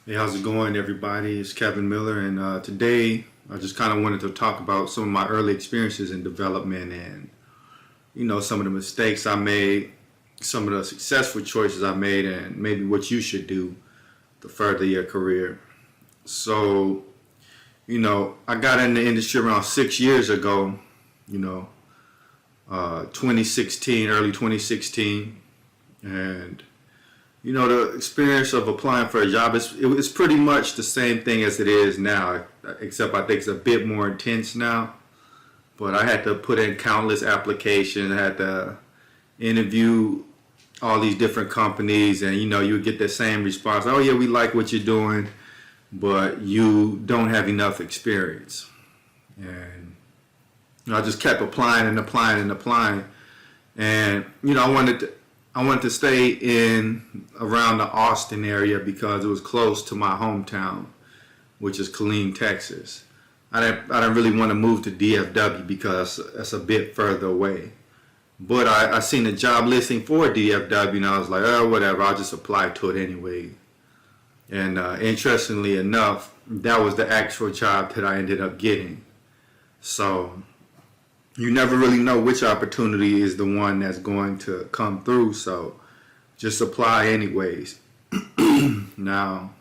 Hey, how's it going, everybody? It's Kevin Miller, and today I just kind of wanted to talk about some of my early experiences in development and, some of the mistakes I made, some of the successful choices I made, and maybe what you should do to further your career. So, I got in the industry around 6 years ago, you know, 2016, early 2016, and the experience of applying for a job it's pretty much the same thing as it is now, except I think it's a bit more intense now. But I had to put in countless applications. I had to interview all these different companies, and you would get the same response: "Oh yeah, we like what you're doing, but you don't have enough experience." And I just kept applying and applying and applying, and I wanted to stay in around the Austin area because it was close to my hometown, which is Killeen, Texas. I didn't really want to move to DFW because that's a bit further away. But I seen a job listing for DFW, and I was like, oh, whatever, I'll just apply to it anyway. And interestingly enough, that was the actual job that I ended up getting. So you never really know which opportunity is the one that's going to come through, so just apply anyways. Now,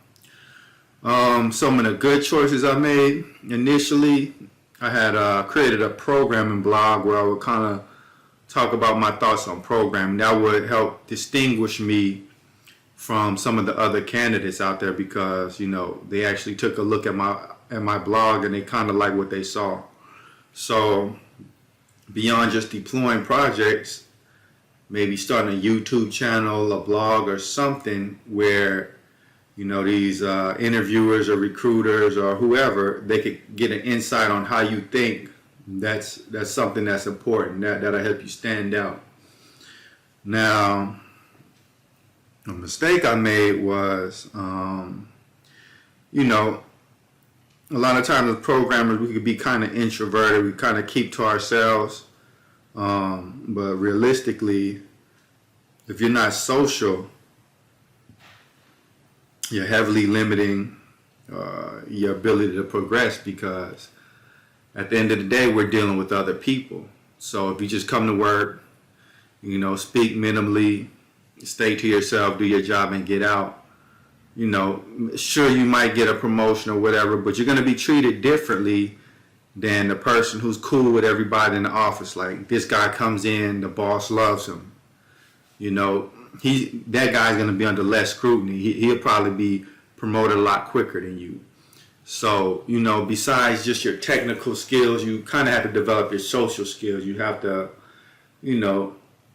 some of the good choices I made initially, I had created a programming blog where I would kind of talk about my thoughts on programming. That would help distinguish me from some of the other candidates out there because, they actually took a look at my blog and they kind of liked what they saw. So beyond just deploying projects, maybe starting a YouTube channel, a blog, or something where these interviewers or recruiters or whoever, they could get an insight on how you think. That's something that's important. That'll help you stand out. Now, a mistake I made was, a lot of times as programmers, we could be kind of introverted. We kind of keep to ourselves. But realistically, if you're not social, you're heavily limiting your ability to progress because at the end of the day, we're dealing with other people. So if you just come to work, speak minimally, stay to yourself, do your job, and get out, sure, you might get a promotion or whatever, but you're going to be treated differently than the person who's cool with everybody in the office. Like, this guy comes in, the boss loves him. That guy's going to be under less scrutiny. He'll probably be promoted a lot quicker than you. So, besides just your technical skills, you kind of have to develop your social skills. You have to,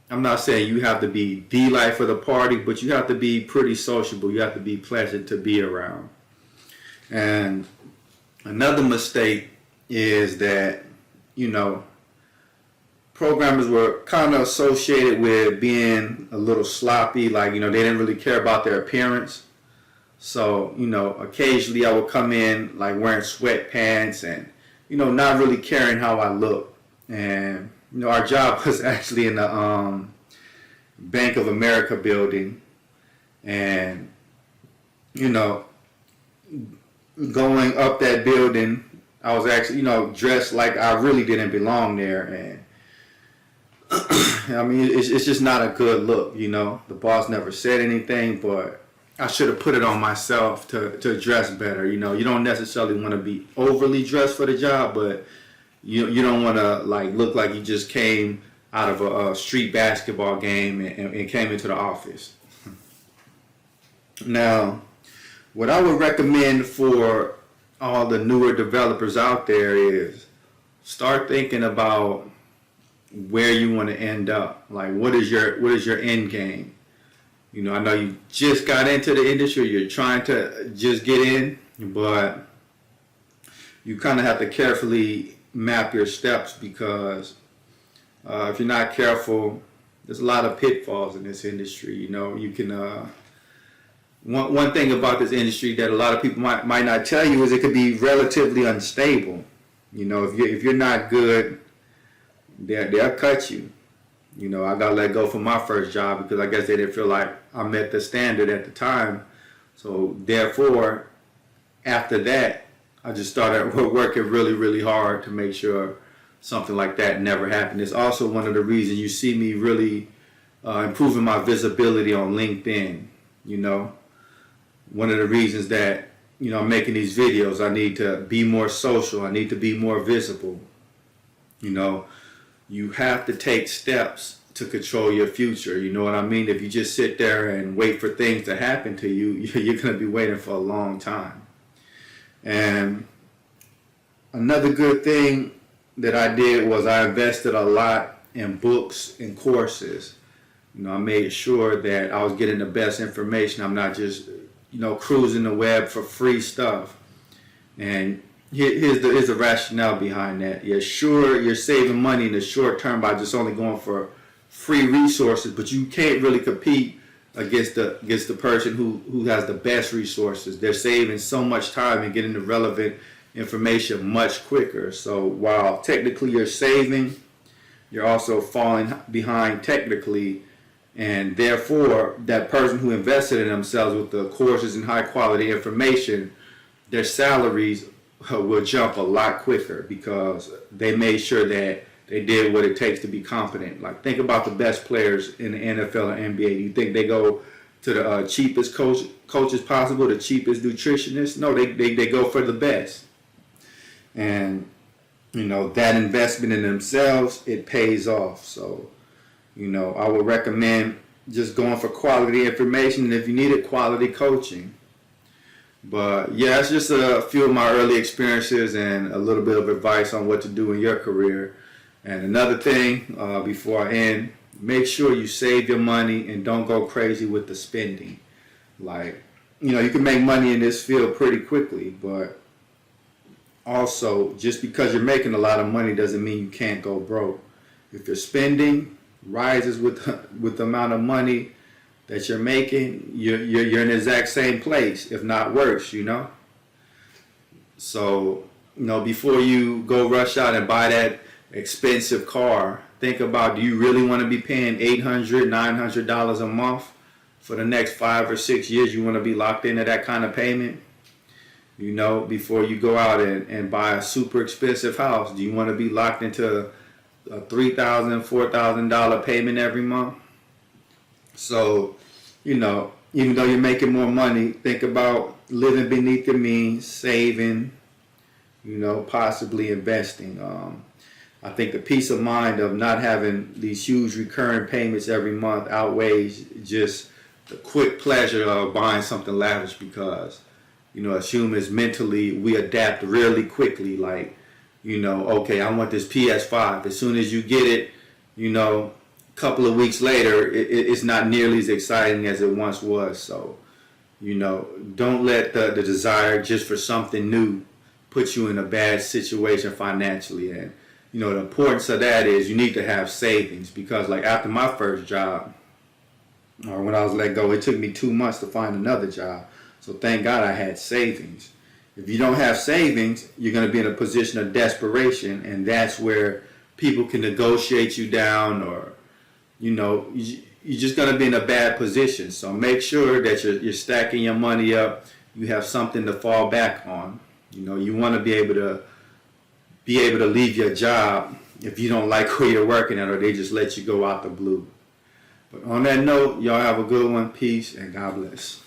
I'm not saying you have to be the life of the party, but you have to be pretty sociable. You have to be pleasant to be around. And another mistake is that, programmers were kind of associated with being a little sloppy, like, they didn't really care about their appearance. So, occasionally I would come in like wearing sweatpants and, not really caring how I look. And, our job was actually in the Bank of America building. And, going up that building, I was actually, dressed like I really didn't belong there. And I mean, it's just not a good look, The boss never said anything, but I should have put it on myself to dress better. You don't necessarily want to be overly dressed for the job, but you don't want to look like you just came out of a street basketball game and came into the office. Now, what I would recommend for all the newer developers out there is start thinking about where you want to end up. Like, what is your end game? I know you just got into the industry, you're trying to just get in, but you kind of have to carefully map your steps because if you're not careful, there's a lot of pitfalls in this industry. You can one thing about this industry that a lot of people might not tell you is it could be relatively unstable. If you're not good, they'll cut you. I got let go from my first job because I guess they didn't feel like I met the standard at the time. So therefore, after that, I just started working really, really hard to make sure something like that never happened. It's also one of the reasons you see me really improving my visibility on LinkedIn. You know, one of the reasons that, you know, I'm making these videos, I need to be more social. I need to be more visible. You know, you have to take steps to control your future. You know what I mean? If you just sit there and wait for things to happen to you, you're going to be waiting for a long time. And another good thing that I did was I invested a lot in books and courses. You know, I made sure that I was getting the best information. I'm not just, you know, cruising the web for free stuff. And here's the rationale behind that. Yeah, sure, you're saving money in the short term by just only going for free resources, but you can't really compete against the person who has the best resources. They're saving so much time and getting the relevant information much quicker. So while technically you're saving, you're also falling behind technically, and therefore that person who invested in themselves with the courses and high quality information, their salaries will jump a lot quicker because they made sure that they did what it takes to be competent. Like, think about the best players in the NFL and NBA. Do you think they go to the cheapest coaches possible, the cheapest nutritionists? No, they go for the best. And, you know, that investment in themselves, it pays off. So, you know, I would recommend just going for quality information, and if you need it, quality coaching. But yeah, it's just a few of my early experiences and a little bit of advice on what to do in your career. And another thing, before I end, make sure you save your money and don't go crazy with the spending. Like, you know, you can make money in this field pretty quickly, but also, just because you're making a lot of money doesn't mean you can't go broke. If your spending rises with the amount of money that you're making, you're in the exact same place, if not worse, you know? So, you know, before you go rush out and buy that expensive car, think about, do you really want to be paying $800, $900 a month for the next 5 or 6 years? You want to be locked into that kind of payment? You know, before you go out and buy a super expensive house, do you want to be locked into a $3,000, $4,000 payment every month? So, you know, even though you're making more money, think about living beneath your means, saving, you know, possibly investing. I think the peace of mind of not having these huge recurring payments every month outweighs just the quick pleasure of buying something lavish, because, you know, as humans, mentally, we adapt really quickly. Like, you know, okay, I want this PS5. As soon as you get it, you know, a couple of weeks later, it's not nearly as exciting as it once was. So, you know, don't let the desire just for something new put you in a bad situation financially. And, you know, the importance of that is you need to have savings, because, like, after my first job, or when I was let go, it took me 2 months to find another job. So thank God I had savings. If you don't have savings, you're going to be in a position of desperation, and that's where people can negotiate you down, or, you know, you're just going to be in a bad position. So make sure that you're stacking your money up. You have something to fall back on. You know, you want to be able to leave your job if you don't like where you're working at, or they just let you go out the blue. But on that note, y'all have a good one. Peace and God bless.